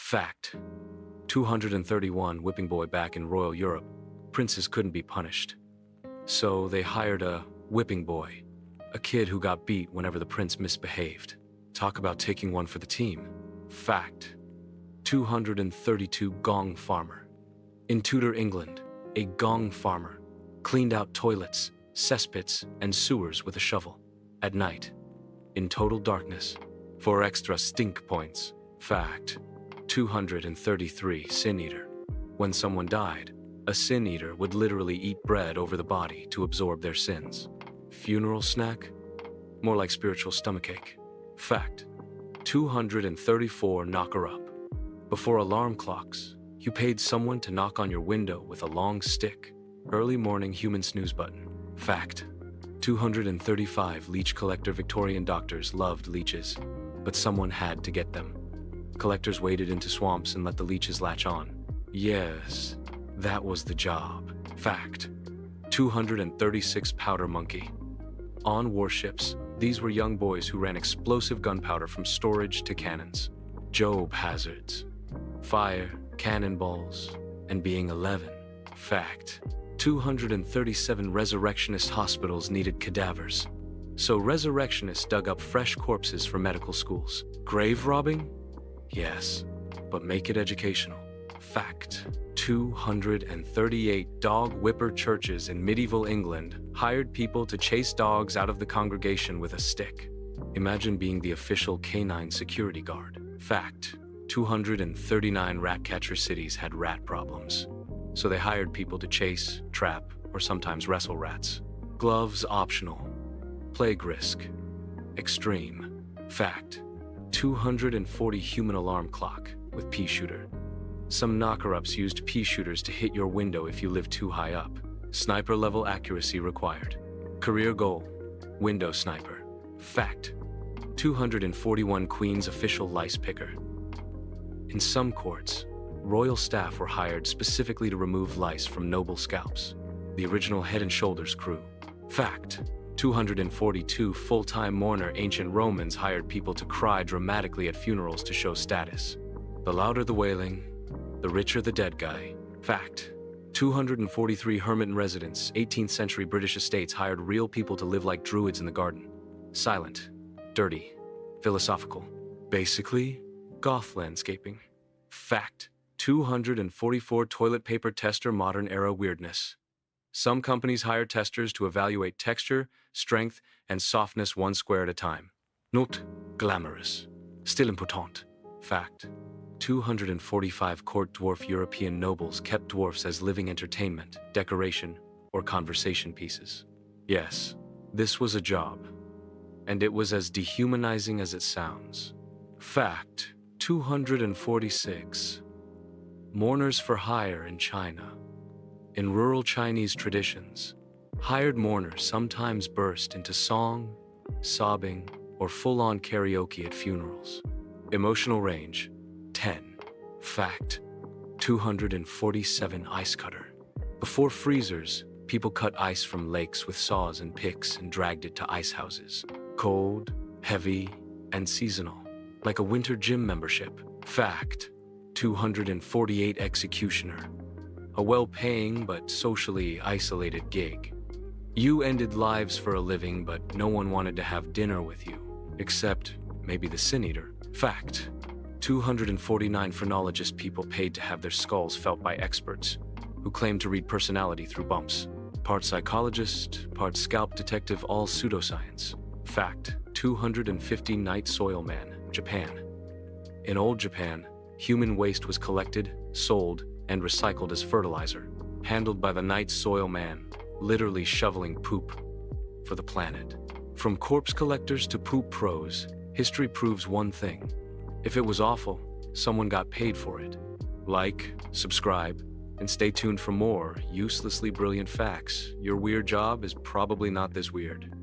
Fact. 231 whipping boy back in royal Europe. Princes couldn't be punished. So they hired a whipping boy, a kid who got beat whenever the prince misbehaved. Talk about taking one for the team. Fact. 232 gong farmer. In Tudor England, a gong farmer cleaned out toilets, cesspits, and sewers with a shovel at night, in total darkness, for extra stink points. Fact. 233 sin eater. When someone died, a sin eater would literally eat bread over the body to absorb their sins. Funeral snack? More like spiritual stomachache. Fact. 234 knocker up. Before alarm clocks, you paid someone to knock on your window with a long stick. Early morning human snooze button. Fact. 235 leech collector. Victorian doctors loved leeches, but someone had to get them. Collectors waded into swamps and let the leeches latch on. Yes, that was the job. Fact. 236 powder monkey. On warships, these were young boys who ran explosive gunpowder from storage to cannons. Job hazards. Fire, cannonballs, and being 11. Fact. 237 resurrectionist hospitals needed cadavers. So resurrectionists dug up fresh corpses for medical schools. Grave robbing? Yes, but make it educational. Fact. 238 dog whipper churches in medieval England hired people to chase dogs out of the congregation with a stick. Imagine being the official canine security guard. Fact. 239 rat catcher cities had rat problems, so they hired people to chase, trap, or sometimes wrestle rats. Gloves optional. Plague risk. Extreme. Fact. 240 human alarm clock with pea shooter. Some knocker-ups used pea shooters to hit your window if you lived too high up. Sniper level accuracy required. Career goal. Window sniper. Fact. 241 Queen's official lice picker. In some courts, royal staff were hired specifically to remove lice from noble scalps. The original Head and Shoulders crew. Fact. 242 full-time mourner. Ancient Romans hired people to cry dramatically at funerals to show status. The louder the wailing, the richer the dead guy. Fact. 243 hermit residents. 18th century British estates hired real people to live like druids in the garden. Silent, dirty, philosophical. Basically, goth landscaping. Fact. 244 toilet paper tester. Modern era weirdness. Some companies hire testers to evaluate texture, strength, and softness one square at a time. Not glamorous. Still important. Fact. 245 court dwarf. European nobles kept dwarfs as living entertainment, decoration, or conversation pieces. Yes, this was a job, and it was as dehumanizing as it sounds. Fact. 246. Mourners for hire in China. In rural Chinese traditions, hired mourners sometimes burst into song, sobbing, or full-on karaoke at funerals. Emotional range, 10. Fact. 247 ice cutter. Before freezers, people cut ice from lakes with saws and picks and dragged it to ice houses. Cold, heavy, and seasonal, like a winter gym membership. Fact. 248 executioner. A well-paying but socially isolated gig. You ended lives for a living, but no one wanted to have dinner with you, except maybe the sin eater. Fact. 249 phrenologist. People paid to have their skulls felt by experts who claimed to read personality through bumps. Part psychologist, part scalp detective, all pseudoscience. Fact. 250 night soil man. Japan. In old Japan, human waste was collected, sold, and recycled as fertilizer, handled by the night soil man, literally shoveling poop for the planet. From corpse collectors to poop pros, history proves one thing. If it was awful, someone got paid for it. Like, subscribe, and stay tuned for more uselessly brilliant facts. Your weird job is probably not this weird.